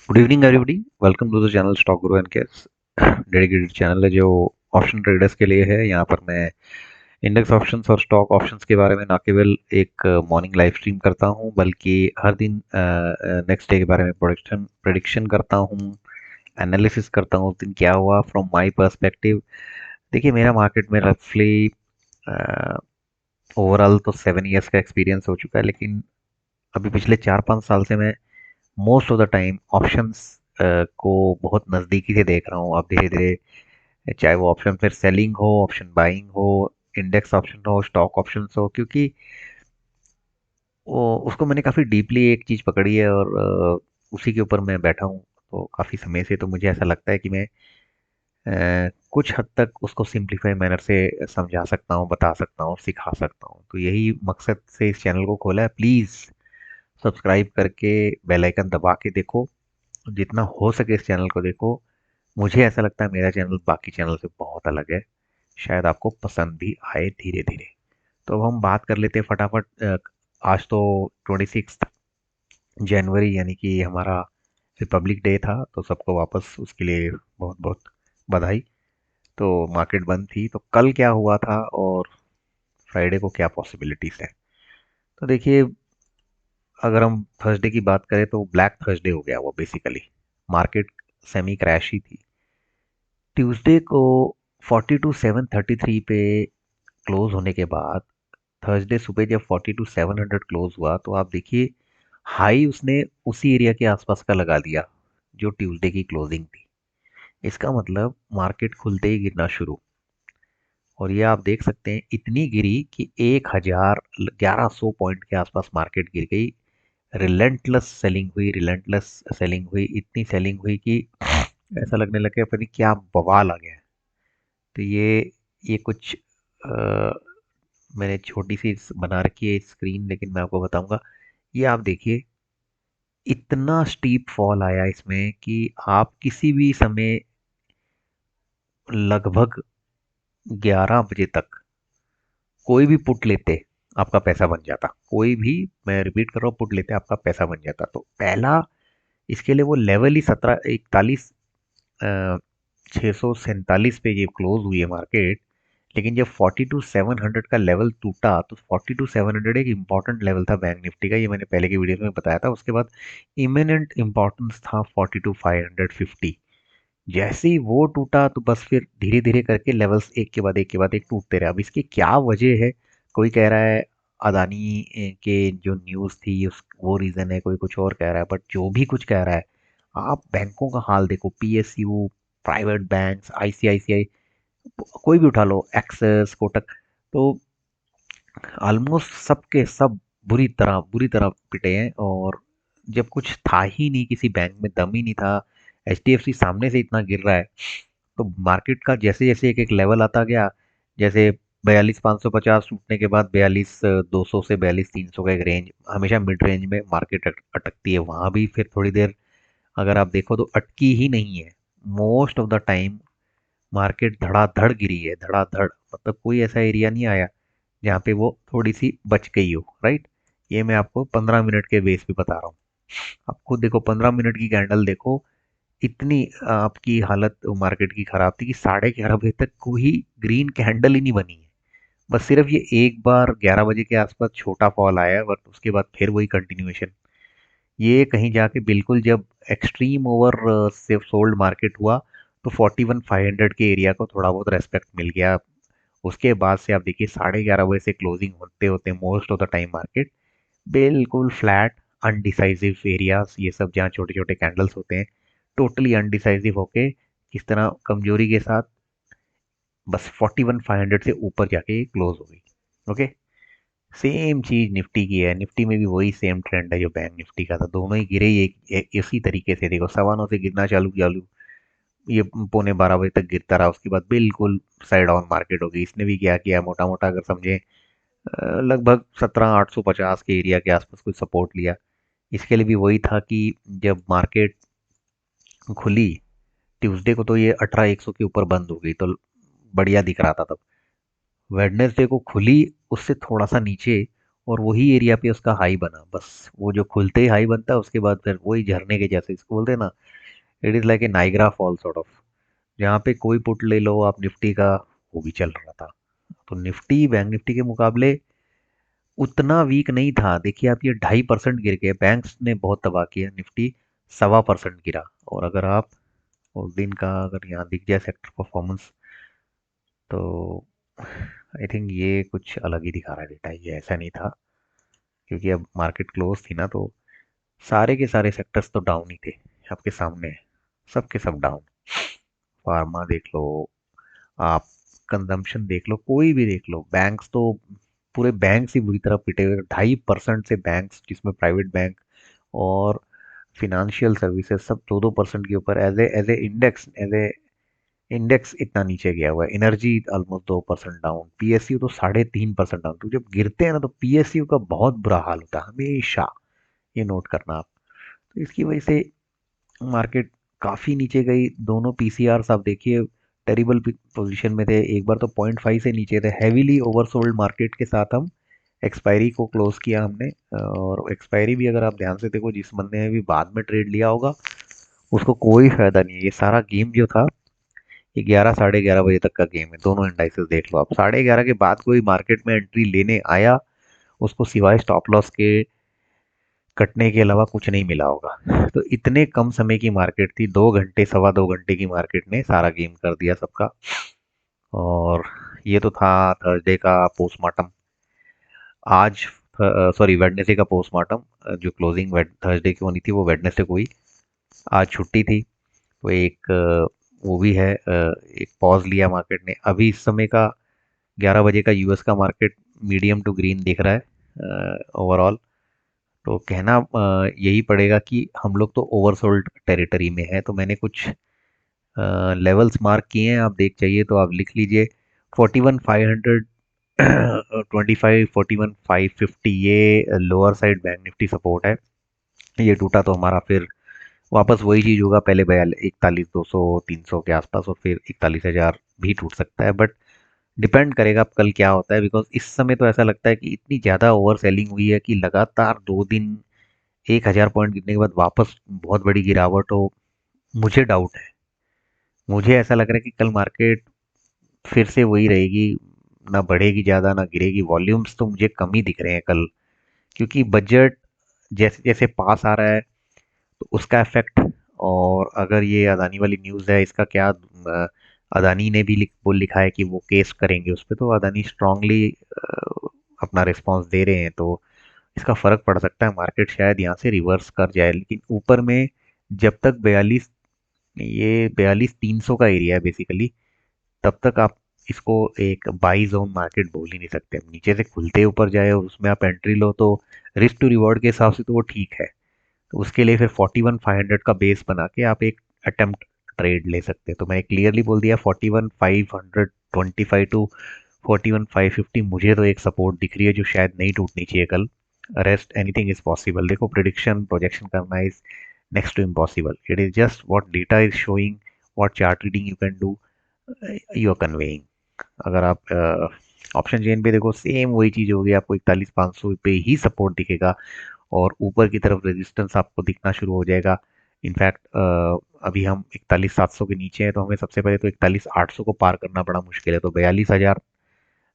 Good evening everybody. Welcome to the channel stock guru and case. Dedicated channel है जो option traders के लिए है। यहाँ पर मैं इंडेक्स ऑप्शंस और स्टॉक ऑप्शंस के बारे में ना केवल एक मॉर्निंग लाइव स्ट्रीम करता हूँ बल्कि हर दिन नेक्स्ट डे के बारे में प्रोडिक्शन प्रेडिक्शन करता हूँ, एनालिसिस करता हूँ उस दिन क्या हुआ फ्रॉम माय पर्सपेक्टिव। देखिए, मेरा मार्केट में रफली ओवरऑल तो 7 इयर्स का एक्सपीरियंस हो चुका है, लेकिन अभी पिछले 4-5 साल से मैं most of the time options को बहुत नज़दीकी से देख रहा हूँ। अब धीरे धीरे, चाहे वो ऑप्शन फिर सेलिंग हो, ऑप्शन बाइंग हो, इंडेक्स ऑप्शन हो, स्टॉक ऑप्शन हो, क्योंकि वो उसको मैंने काफ़ी डीपली एक चीज़ पकड़ी है और उसी के ऊपर मैं बैठा हूँ तो काफ़ी समय से। तो मुझे ऐसा लगता है कि मैं कुछ हद तक उसको सिंप्लीफाई मैनर से समझा सकता हूँ, बता सकता हूँ, सिखा सकता हूँ। तो यही मकसद से इस चैनल को खोला है। प्लीज़ सब्सक्राइब करके बेल आइकन दबा के देखो, जितना हो सके इस चैनल को देखो। मुझे ऐसा लगता है मेरा चैनल बाकी चैनल से बहुत अलग है, शायद आपको पसंद भी आए धीरे धीरे। तो अब हम बात कर लेते हैं फटाफट। आज तो 26 जनवरी यानी कि हमारा रिपब्लिक डे था, तो सबको वापस उसके लिए बहुत बहुत बधाई। तो मार्केट बंद थी, तो कल क्या हुआ था और फ्राइडे को क्या पॉसिबिलिटीज है। तो देखिए, अगर हम थर्सडे की बात करें तो ब्लैक थर्सडे हो गया वो बेसिकली। मार्केट सेमी क्रैश ही थी। ट्यूसडे को 42,733 पे क्लोज होने के बाद थर्सडे सुबह जब 42,700 क्लोज हुआ तो आप देखिए, हाई उसने उसी एरिया के आसपास का लगा दिया जो ट्यूसडे की क्लोजिंग थी। इसका मतलब मार्केट खुलते ही गिरना शुरू। और ये आप देख सकते हैं, इतनी गिरी कि 1,1100 पॉइंट के आसपास मार्केट गिर गई। रिलेंटलेस सेलिंग हुई, रिलेंटलेस सेलिंग हुई, इतनी सेलिंग हुई कि ऐसा लगने लगा पता नहीं क्या बवाल आ गया है। तो ये कुछ अ, मैंने छोटी सी बना रखी है स्क्रीन, लेकिन मैं आपको बताऊंगा। ये आप देखिए, इतना स्टीप फॉल आया इसमें कि आप किसी भी समय लगभग 11 बजे तक कोई भी पुट लेते, आपका पैसा बन जाता। कोई भी, मैं रिपीट कर रहा हूँ, पुट लेते आपका पैसा बन जाता। तो पहला इसके लिए वो लेवल ही 1741, 647 पे ये क्लोज हुई है मार्केट। लेकिन जब 42,700 का लेवल टूटा तो 42,700 एक इंपॉर्टेंट लेवल था बैंक निफ्टी का, ये मैंने पहले की वीडियो में बताया था। उसके बाद इमिनेंट इंपॉर्टेंस था 42,550। जैसे ही वो टूटा तो बस फिर धीरे धीरे करके लेवल्स एक के बाद एक के बाद एक टूटते रहे। अब इसकी क्या वजह है? कोई कह रहा है अदानी के जो न्यूज़ थी उस वो रीज़न है, कोई कुछ और कह रहा है। बट जो भी कुछ कह रहा है, आप बैंकों का हाल देखो, पीएसयू, प्राइवेट बैंक्स, आईसीआईसीआई, कोई भी उठा लो, एक्सेस, कोटक, तो ऑलमोस्ट सब के सब बुरी तरह पिटे हैं। और जब कुछ था ही नहीं, किसी बैंक में दम ही नहीं था, एचडीएफसी सामने से इतना गिर रहा है, तो मार्केट का जैसे जैसे एक एक लेवल आता गया, जैसे 42,550 टूटने के बाद 42,200 से 42,300 का एक रेंज, हमेशा मिड रेंज में मार्केट अटकती है। वहां भी फिर थोड़ी देर अगर आप देखो तो अटकी ही नहीं है। Most of the time market धड़ाधड़ गिरी है, धड़ाधड़। मतलब कोई ऐसा एरिया नहीं आया जहाँ पे वो थोड़ी सी बच गई हो, राइट। ये मैं आपको 15 मिनट के बेस पे बता रहा हूँ। आप खुद देखो, 15 मिनट की कैंडल देखो, इतनी आपकी हालत मार्केट की खराब थी कि 11:30 बजे तक कोई ग्रीन कैंडल ही नहीं बनी है। बस सिर्फ ये एक बार 11 बजे के आसपास छोटा फॉल आया है, बट उसके बाद फिर वही कंटिन्यूएशन। ये कहीं जाके बिल्कुल जब एक्सट्रीम ओवर से सोल्ड मार्केट हुआ तो 41,500 के एरिया को थोड़ा बहुत रेस्पेक्ट मिल गया। उसके बाद से आप देखिए, 11:30 बजे से क्लोजिंग होते होते most of the time market बिल्कुल फ्लैट, अनडिसाइसिव एरियाज, ये सब जहाँ छोटे छोटे कैंडल्स होते हैं, टोटली अनडिसाइसिव होके किस तरह कमजोरी के साथ बस 41,500 से ऊपर जाके क्लोज हो गई। ओके। सेम चीज निफ्टी की है। निफ्टी में भी वही सेम ट्रेंड है जो बैंक निफ्टी का था। दोनों ही गिरे ही इसी तरीके से। देखो, 1:15 से गिरना चालू चालू, ये 11:45 बजे तक गिरता रहा, उसके बाद बिल्कुल साइड डाउन मार्केट हो गई। इसने भी क्या किया, मोटा मोटा अगर समझे, लगभग 17,850 के एरिया के आसपास कुछ सपोर्ट लिया। इसके लिए भी वही था कि जब मार्केट खुली ट्यूसडे को तो ये 18,100 के ऊपर बंद हो गई, तो बढ़िया दिख रहा था तब। वेडनेसडे को खुली उससे थोड़ा सा नीचे, और वही एरिया पे उसका हाई बना, बस वो जो खुलते ही हाई बनता है उसके बाद फिर वही झरने के जैसे इसको बोलते हैं ना, it is like a Niagara fall sort of. जहाँ पे कोई पुट ले लो आप निफ्टी का, वो भी चल रहा था। तो निफ्टी बैंक निफ्टी के मुकाबले उतना वीक नहीं था। देखिए आप, ये 2.5% गिर गए, बैंक्स ने बहुत तबाह किया, निफ्टी 1.25% गिरा। और अगर आप उस दिन का अगर यहाँ दिख जाए सेक्टर परफॉर्मेंस, तो आई थिंक ये कुछ अलग ही दिखा रहा है डेटा, ये ऐसा नहीं था। क्योंकि अब मार्केट क्लोज थी ना, तो सारे के सारे सेक्टर्स तो डाउन ही थे, आपके सामने है, सब के सब डाउन। फार्मा देख लो आप, कंजम्पशन देख लो, कोई भी देख लो, बैंक्स तो पूरे बैंक्स ही बुरी तरह पिटे हुए, 2.5% से बैंक्स, जिसमें प्राइवेट बैंक और फिनेंशियल सर्विसेज सब 2-2% के ऊपर, एज ए इंडेक्स इतना नीचे गया हुआ है। एनर्जी ऑलमोस्ट 2% डाउन, पीएसयू तो 3.5% डाउन। तो जब गिरते हैं ना, तो पीएसयू का बहुत बुरा हाल होता है हमेशा, ये नोट करना आप। तो इसकी वजह से मार्केट काफ़ी नीचे गई। दोनों पीसीआर आप देखिए, टेरिबल पोजीशन में थे। एक बार तो 0.5 से नीचे थे, हैवीली ओवरसोल्ड मार्केट के साथ हम एक्सपायरी को क्लोज किया हमने। और एक्सपायरी भी अगर आप ध्यान से देखो, जिस बंदे ने भी बाद में ट्रेड लिया होगा उसको कोई फायदा नहीं है। ये सारा गेम जो था, ये 11 साढ़े 11 बजे तक का गेम है। दोनों इंडाइसेस देख लो आप, 11:30 के बाद कोई मार्केट में एंट्री लेने आया, उसको सिवाय स्टॉप लॉस के कटने के अलावा कुछ नहीं मिला होगा। तो इतने कम समय की मार्केट थी, 2 घंटे 2.25 घंटे की मार्केट ने सारा गेम कर दिया सबका। और ये तो था थर्सडे का पोस्टमार्टम। आज सॉरी, वेडनेसडे का पोस्टमार्टम। जो क्लोजिंग थर्सडे की होनी थी वो वेडनेसडे को हुई। आज छुट्टी थी, तो एक वो भी है, एक पॉज लिया मार्केट ने। अभी इस समय का 11 बजे का यूएस का मार्केट मीडियम टू ग्रीन दिख रहा है ओवरऑल। तो कहना यही पड़ेगा कि हम लोग तो ओवरसोल्ड टेरिटरी में है। तो मैंने कुछ लेवल्स मार्क किए हैं, आप देख चाहिए तो आप लिख लीजिए। 41,500, 25, 41,550, ये lower side bank Nifty support है। ये टूटा तो हमारा फिर वापस वही चीज़ होगा, पहले 41,200 300 के आसपास, और फिर 41,000 भी टूट सकता है। बट डिपेंड करेगा अब कल क्या होता है, बिकॉज इस समय तो ऐसा लगता है कि इतनी ज़्यादा ओवर सेलिंग हुई है कि लगातार 2 दिन 1,000 पॉइंट गिरने के बाद वापस बहुत बड़ी गिरावट हो। मुझे डाउट है, मुझे ऐसा लग रहा है कि कल मार्केट फिर से वही रहेगी, ना बढ़ेगी ज़्यादा ना गिरेगी। वॉल्यूम्स तो मुझे कम ही दिख रहे हैं कल, क्योंकि बजट जैसे जैसे पास आ रहा है तो उसका इफेक्ट। और अगर ये अदानी वाली न्यूज़ है, इसका क्या, अदानी ने भी लिखा है कि वो केस करेंगे उस पर, तो अदानी स्ट्रांगली अपना रिस्पांस दे रहे हैं। तो इसका फर्क पड़ सकता है, मार्केट शायद यहाँ से रिवर्स कर जाए। लेकिन ऊपर में जब तक 42 का एरिया है बेसिकली, तब तक आप इसको एक बाई जोन मार्केट बोल ही नहीं सकते। नीचे से खुलते ऊपर जाए और उसमें आप एंट्री लो, तो रिस्क टू रिवॉर्ड के हिसाब से तो वो ठीक है। तो उसके लिए फिर 41,500 का बेस बना के आप एक अटेम्प्ट ट्रेड ले सकते हैं। तो मैंने क्लियरली बोल दिया, 41,525 टू 41,550 मुझे तो एक सपोर्ट दिख रही है, जो शायद नहीं टूटनी चाहिए कल। Rest anything is possible. देखो, प्रिडिक्शन प्रोजेक्शन करना is next to impossible. It is just what data is showing, what chart reading you can do, you are conveying. अगर आप ऑप्शन चेन पे देखो, सेम वही चीज़ होगी, आपको 41,500 पे ही सपोर्ट दिखेगा और ऊपर की तरफ रेजिस्टेंस आपको दिखना शुरू हो जाएगा। इनफैक्ट अभी हम 41,700 के नीचे हैं, तो हमें सबसे पहले तो 41,800 को पार करना बड़ा मुश्किल है। तो 42,000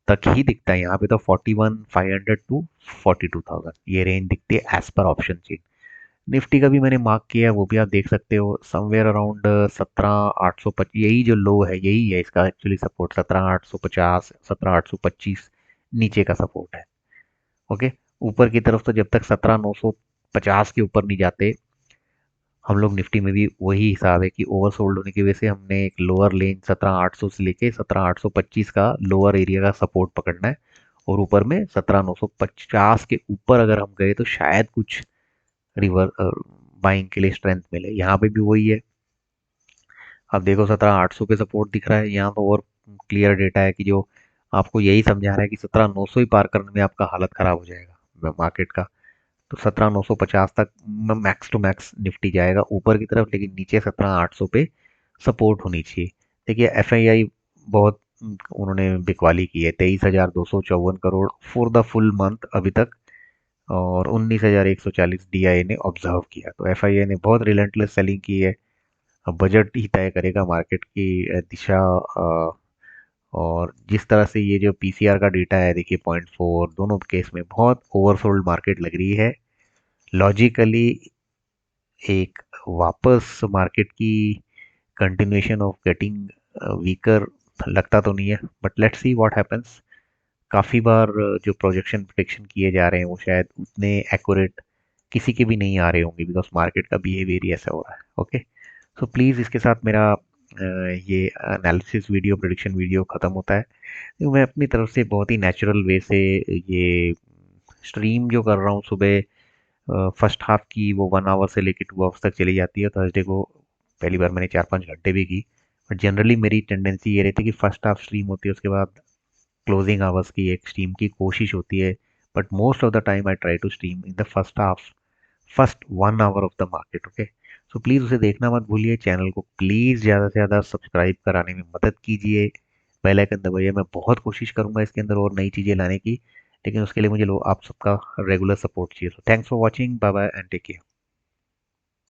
तक ही दिखता है यहाँ पे। तो 41,500 टू 42,000 ये रेंज दिखती है as per option chain. Nifty का भी मैंने मार्क किया है, वो भी आप देख सकते हो, समवेयर अराउंड 17,850। यही जो लो है यही है इसका एक्चुअली सपोर्ट, 17,850 17,825 नीचे का सपोर्ट है। ओके, ऊपर की तरफ तो जब तक 17,950 के ऊपर नहीं जाते, हम लोग निफ्टी में भी वही हिसाब है कि ओवरसोल्ड होने की वजह से हमने एक लोअर लेन 17,800 से लेके 17,825 का लोअर एरिया का सपोर्ट पकड़ना है। और ऊपर में 17,950 के ऊपर अगर हम गए तो शायद कुछ रिवर बाइंग के लिए स्ट्रेंथ मिले। यहाँ पे भी वही है, अब देखो 17,800 पे सपोर्ट दिख रहा है यहाँ तो, और क्लियर डेटा है कि जो आपको यही समझा रहा है कि 17,900 ही पार करने में आपका हालत खराब हो जाएगा मार्केट का। तो 17,950 तक मैक्स टू मैक्स निफ्टी जाएगा ऊपर की तरफ, लेकिन नीचे 17,800 पे सपोर्ट होनी चाहिए। देखिए एफआईआई बहुत उन्होंने बिकवाली की है, 23,254 crore for the full month अभी तक और 19,140 DI ने ऑब्जर्व किया। तो FII ने बहुत रिलेंटलेस सेलिंग की है। अब बजट ही तय करेगा मार्केट की दिशा। और जिस तरह से ये जो PCR का डेटा है देखिए 0.4, दोनों केस में बहुत ओवरसोल्ड मार्केट लग रही है। लॉजिकली एक वापस मार्केट की कंटिन्यूएशन ऑफ गेटिंग वीकर लगता तो नहीं है, but let's see what happens. काफ़ी बार जो प्रोजेक्शन प्रिडिक्शन किए जा रहे हैं वो शायद उतने एक्यूरेट किसी के भी नहीं आ रहे होंगे, बिकॉज मार्केट का बिहेवियर ही ऐसा हो रहा है। ओके, सो प्लीज़ इसके साथ मेरा ये एनालिसिस वीडियो प्रिडिक्शन वीडियो ख़त्म होता है। तो मैं अपनी तरफ से बहुत ही नेचुरल वे से ये स्ट्रीम जो कर रहा हूँ सुबह, फर्स्ट हाफ की वो 1 आवर से लेके 2 आवर्स तक चली जाती है। थर्सडे को पहली बार मैंने 4-5 घंटे भी की। बट जनरली मेरी टेंडेंसी ये रहती है कि फर्स्ट हाफ स्ट्रीम होती है, उसके बाद क्लोजिंग आवर्स की एक स्ट्रीम की कोशिश होती है। But most of the time I try to stream in the first half, first 1 hour of the market. Okay, so please उसे देखना मत भूलिए। चैनल को प्लीज़ ज़्यादा से ज़्यादा सब्सक्राइब कराने में मदद कीजिए। बेल आइकन दबाइए। मैं बहुत कोशिश करूंगा इसके अंदर और नई चीज़ें लाने की, लेकिन उसके लिए मुझे आप सबका रेगुलर सपोर्ट चाहिए। So thanks for watching, bye bye and take care.